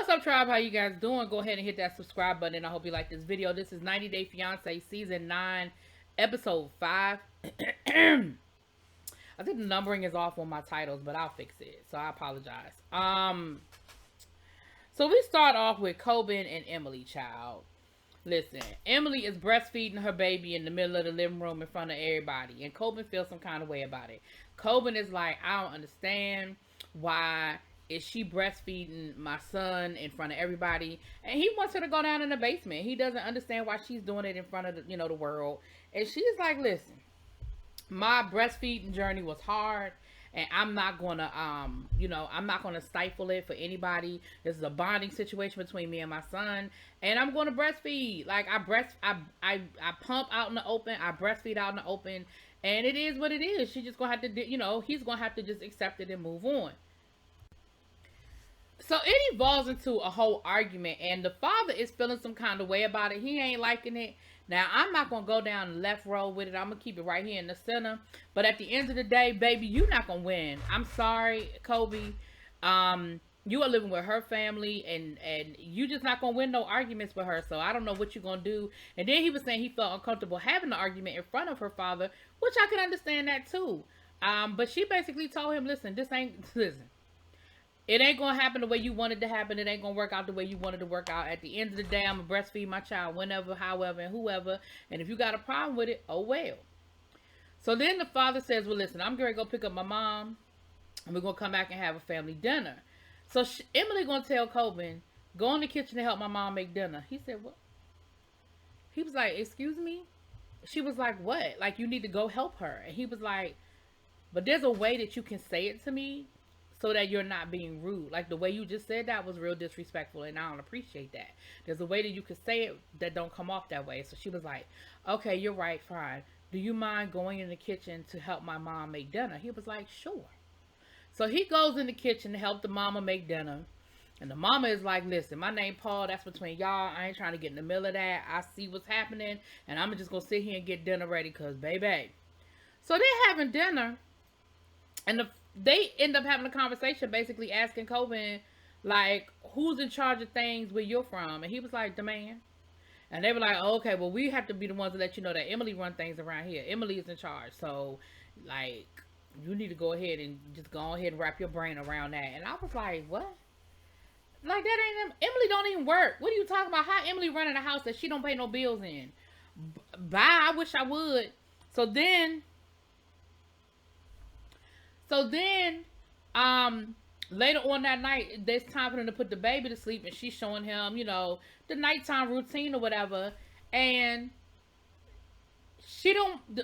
What's up, tribe? How you guys doing? Go ahead and hit that subscribe button, and I hope you like this video. This is 90 Day Fiancé Season 9, Episode 5. I think the numbering is off on my titles, but I'll fix it, so I apologize. So we start off with Coben and Emily, child. Listen, Emily is breastfeeding her baby in the middle of the living room in front of everybody, and Coben feels some kind of way about it. Coben is like, I don't understand why is she breastfeeding my son in front of everybody, and he wants her to go down in the basement. He doesn't understand why she's doing it in front of the, the world. And she's like, listen, my breastfeeding journey was hard, and I'm not gonna I'm not gonna stifle it for anybody. This is a bonding situation between me and my son, and I'm gonna breastfeed. Like I pump out in the open, I breastfeed out in the open, and it is what it is. She's just gonna have to he's gonna have to just accept it and move on. So it evolves into a whole argument, and the father is feeling some kind of way about it. He ain't liking it. Now, I'm not going to go down the left row with it. I'm going to keep it right here in the center. But at the end of the day, baby, you're not going to win. I'm sorry, Kobe. You are living with her family, and you just not going to win no arguments with her. So I don't know what you're going to do. And then he was saying he felt uncomfortable having the argument in front of her father, which I can understand that too. But she basically told him, listen, it ain't going to happen the way you want it to happen. It ain't going to work out the way you want it to work out. At the end of the day, I'm going to breastfeed my child whenever, however, and whoever. And if you got a problem with it, oh well. So then the father says, well, listen, I'm going to go pick up my mom, and we're going to come back and have a family dinner. So Emily going to tell Coben, go in the kitchen to help my mom make dinner. He said, what? He was like, excuse me? She was like, what? Like, you need to go help her. And he was like, but there's a way that you can say it to me so that you're not being rude. Like, the way you just said that was real disrespectful, and I don't appreciate that. There's a way that you can say it that don't come off that way. So she was like, okay, you're right, fine. Do you mind going in the kitchen to help my mom make dinner? He was like, sure. So he goes in the kitchen to help the mama make dinner. And the mama is like, listen, my name Paul, that's between y'all. I ain't trying to get in the middle of that. I see what's happening, and I'm just going to sit here and get dinner ready because, baby. So they're having dinner, and they end up having a conversation basically asking Coben, like, who's in charge of things where you're from? And he was like, the man. And they were like, oh, okay, well, we have to be the ones to let you know that Emily run things around here. Emily is in charge. So, like, you need to go ahead and just go ahead and wrap your brain around that. And I was like, what? Like, that ain't Emily don't even work. What are you talking about? How Emily running a house that she don't pay no bills in? Bye, I wish I would. So then, later on that night, there's time for them to put the baby to sleep, and she's showing him, the nighttime routine or whatever. And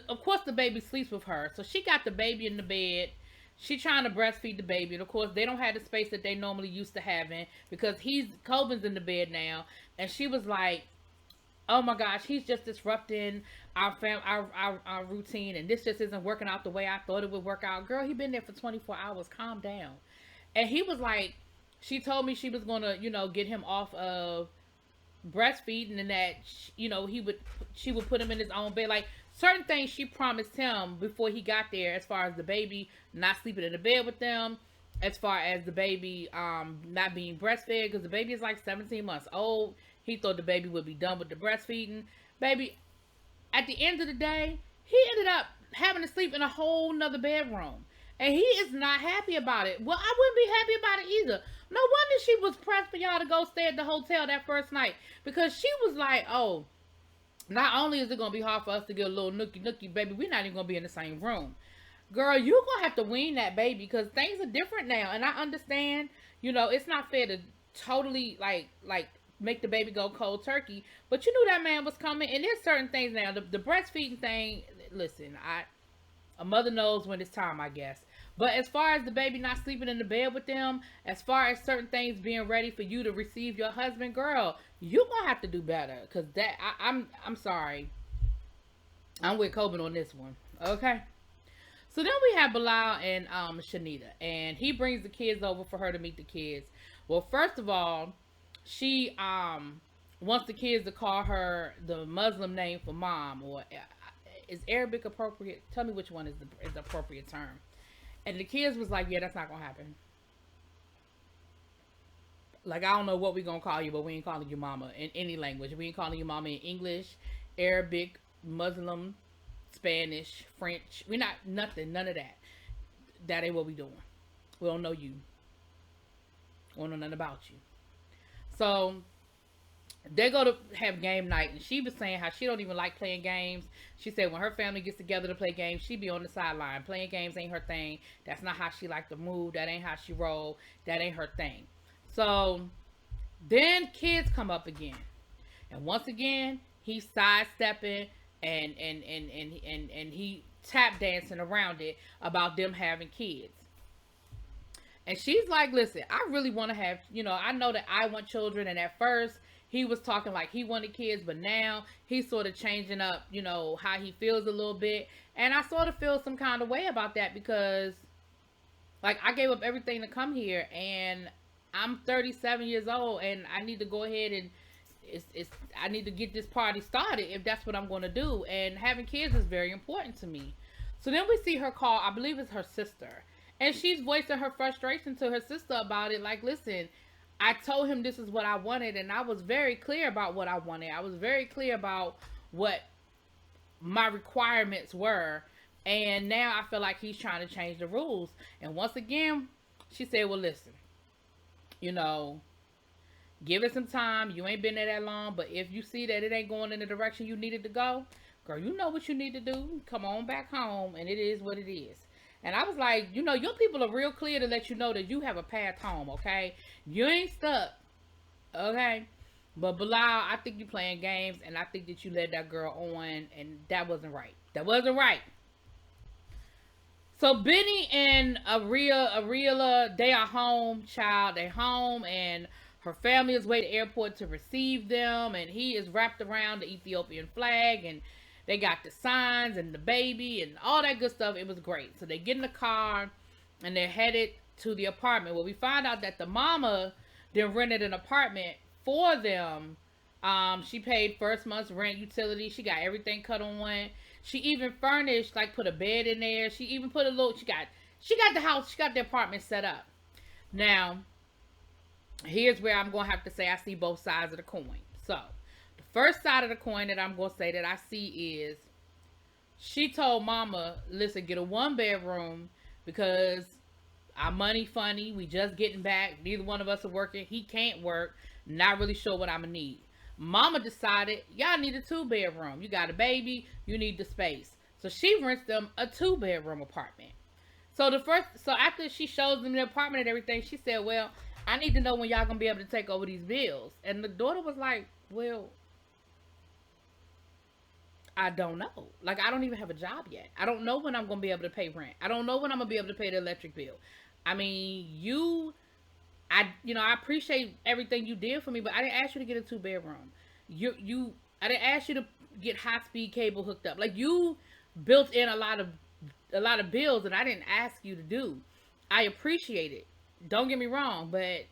of course, the baby sleeps with her. So she got the baby in the bed. She trying to breastfeed the baby. And of course, they don't have the space that they normally used to having because Coben's in the bed now. And she was like, oh my gosh, he's just disrupting our routine, and this just isn't working out the way I thought it would work out. Girl, he been there for 24 hours. Calm down. And he was like, she told me she was gonna, get him off of breastfeeding, and that, she would put him in his own bed. Like, certain things she promised him before he got there, as far as the baby not sleeping in the bed with them, as far as the baby not being breastfed, because the baby is like 17 months old. He thought the baby would be done with the breastfeeding. Baby, at the end of the day, he ended up having to sleep in a whole nother bedroom. And he is not happy about it. Well, I wouldn't be happy about it either. No wonder she was pressed for y'all to go stay at the hotel that first night. Because she was like, oh, not only is it going to be hard for us to get a little nookie, baby, we're not even going to be in the same room. Girl, you're going to have to wean that baby because things are different now. And I understand, it's not fair to totally, like make the baby go cold turkey, but you knew that man was coming. And there's certain things now, the breastfeeding thing, listen, a mother knows when it's time, I guess. But as far as the baby not sleeping in the bed with them, as far as certain things being ready for you to receive your husband, girl, you're gonna have to do better. Cause I'm sorry, I'm with Coben on this one. Okay. So then we have Bilal and Shanita, and he brings the kids over for her to meet the kids. Well, first of all, she wants the kids to call her the Muslim name for mom, or is Arabic appropriate? Tell me which one is the appropriate term. And the kids was like, yeah, that's not gonna happen. Like, I don't know what we gonna call you, but we ain't calling you mama in any language. We ain't calling you mama in English, Arabic, Muslim, Spanish, French. We not nothing, none of that. That ain't what we doing. We don't know you. We don't know nothing about you. So they go to have game night, and she was saying how she don't even like playing games. She said when her family gets together to play games, she be on the sideline. Playing games ain't her thing. That's not how she like to move. That ain't how she roll. That ain't her thing. So then kids come up again, and once again he's sidestepping and he tap dancing around it about them having kids. And she's like, listen, I really want to have, I know that I want children. And at first he was talking like he wanted kids, but now he's sort of changing up, how he feels a little bit. And I sort of feel some kind of way about that because, like, I gave up everything to come here, and I'm 37 years old, and I need to go ahead and I need to get this party started if that's what I'm going to do. And having kids is very important to me. So then we see her call, I believe it's her sister. And she's voicing her frustration to her sister about it. Like, listen, I told him this is what I wanted, and I was very clear about what I wanted. I was very clear about what my requirements were. And now I feel like he's trying to change the rules. And once again, she said, well, listen, give it some time. You ain't been there that long. But if you see that it ain't going in the direction you needed to go, girl, you know what you need to do. Come on back home, and it is what it is. And I was like, your people are real clear to let you know that you have a path home, okay? You ain't stuck, okay? But Bilal, I think you playing games, and I think that you led that girl on, and that wasn't right. That wasn't right. So Benny and Ariela, they are home, child. They home, and her family is way to the airport to receive them, and he is wrapped around the Ethiopian flag, and they got the signs and the baby and all that good stuff. It was great. So they get in the car and they're headed to the apartment. Well, we find out that the mama then rented an apartment for them. She paid first month's rent, utility. She got everything cut on. She even furnished, like put a bed in there. She even put she got the house, she got the apartment set up. Now, here's where I'm going to have to say I see both sides of the coin. So, first side of the coin that I'm going to say that I see is she told mama, listen, get a 1-bedroom because our money funny. We just getting back. Neither one of us are working. He can't work. Not really sure what I'm going to need. Mama decided, y'all need a 2-bedroom. You got a baby. You need the space. So she rents them a 2-bedroom apartment. So after she shows them the apartment and everything, she said, well, I need to know when y'all going to be able to take over these bills. And the daughter was like, well, I don't know. Like, I don't even have a job yet. I don't know when I'm going to be able to pay rent. I don't know when I'm going to be able to pay the electric bill. I mean, I appreciate everything you did for me, but I didn't ask you to get a 2-bedroom. I didn't ask you to get high-speed cable hooked up. Like, you built in a lot of bills that I didn't ask you to do. I appreciate it. Don't get me wrong, but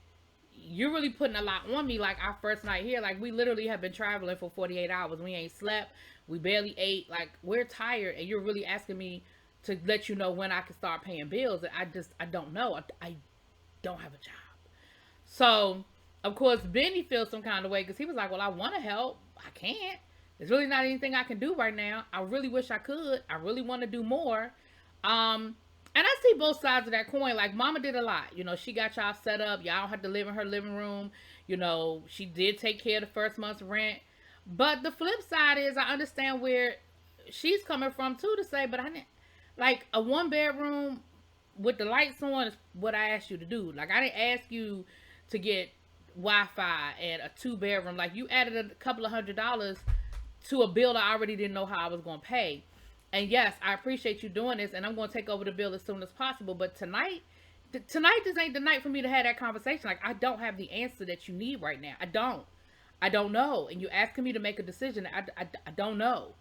you're really putting a lot on me. Like, our first night here, like, we literally have been traveling for 48 hours. We ain't slept. We barely ate. Like, we're tired, and you're really asking me to let you know when I can start paying bills. And I don't know. I don't have a job. So, of course, Benny feels some kind of way because he was like, well, I want to help. I can't. There's really not anything I can do right now. I really wish I could. I really want to do more. And I see both sides of that coin. Like, mama did a lot. She got y'all set up. Y'all don't have to live in her living room. She did take care of the first month's rent. But the flip side is I understand where she's coming from, too, to say, but I didn't, like, a 1-bedroom with the lights on is what I asked you to do. Like, I didn't ask you to get Wi-Fi and a 2-bedroom. Like, you added a couple of $100s to a bill I already didn't know how I was going to pay. And yes, I appreciate you doing this, and I'm going to take over the bill as soon as possible. But tonight this ain't the night for me to have that conversation. Like, I don't have the answer that you need right now. I don't know. And you're asking me to make a decision. I don't know.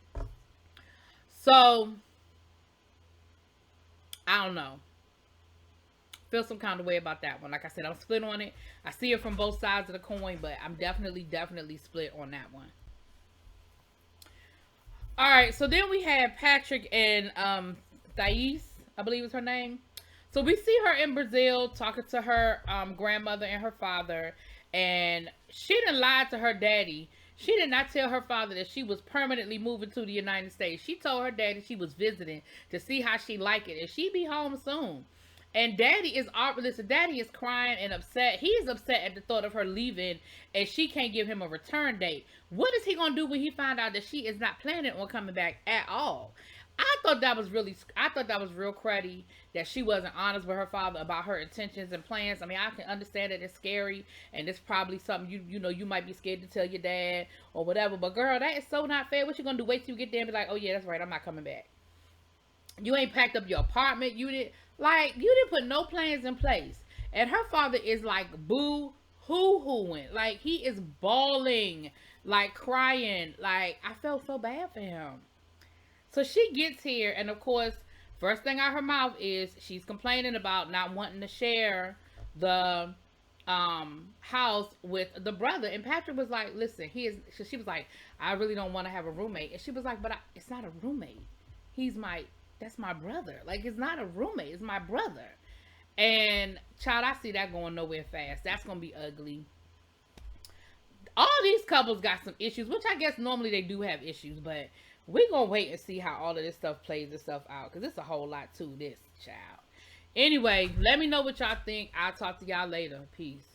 So, I don't know. Feel some kind of way about that one. Like I said, I'm split on it. I see it from both sides of the coin, but I'm definitely split on that one. All right, so then we have Patrick and Thais, I believe is her name. So we see her in Brazil talking to her grandmother and her father, And she done lied to her daddy. She did not tell her father that she was permanently moving to the United States. She told her daddy she was visiting to see how she like it, and she be home soon. And daddy is crying and upset. He is upset at the thought of her leaving, and she can't give him a return date. What is he gonna do when he find out that she is not planning on coming back at all? I thought that was real cruddy that she wasn't honest with her father about her intentions and plans. I mean, I can understand that it's scary and it's probably something you might be scared to tell your dad or whatever. But girl, that is so not fair. What you gonna do? Wait till you get there and be like, oh yeah, that's right, I'm not coming back. You ain't packed up your apartment. You didn't put no plans in place. And her father is like boo hoo-hooing. Like he is bawling, like crying. Like I felt so bad for him. So she gets here, and of course, first thing out her mouth is she's complaining about not wanting to share the house with the brother. And Patrick was like, listen, she was like, I really don't want to have a roommate. And she was like, but it's not a roommate. That's my brother. Like, it's not a roommate. It's my brother. And child, I see that going nowhere fast. That's going to be ugly. All these couples got some issues, which I guess normally they do have issues, but we're going to wait and see how all of this stuff plays itself out, because it's a whole lot to this, child. Anyway, let me know what y'all think. I'll talk to y'all later. Peace.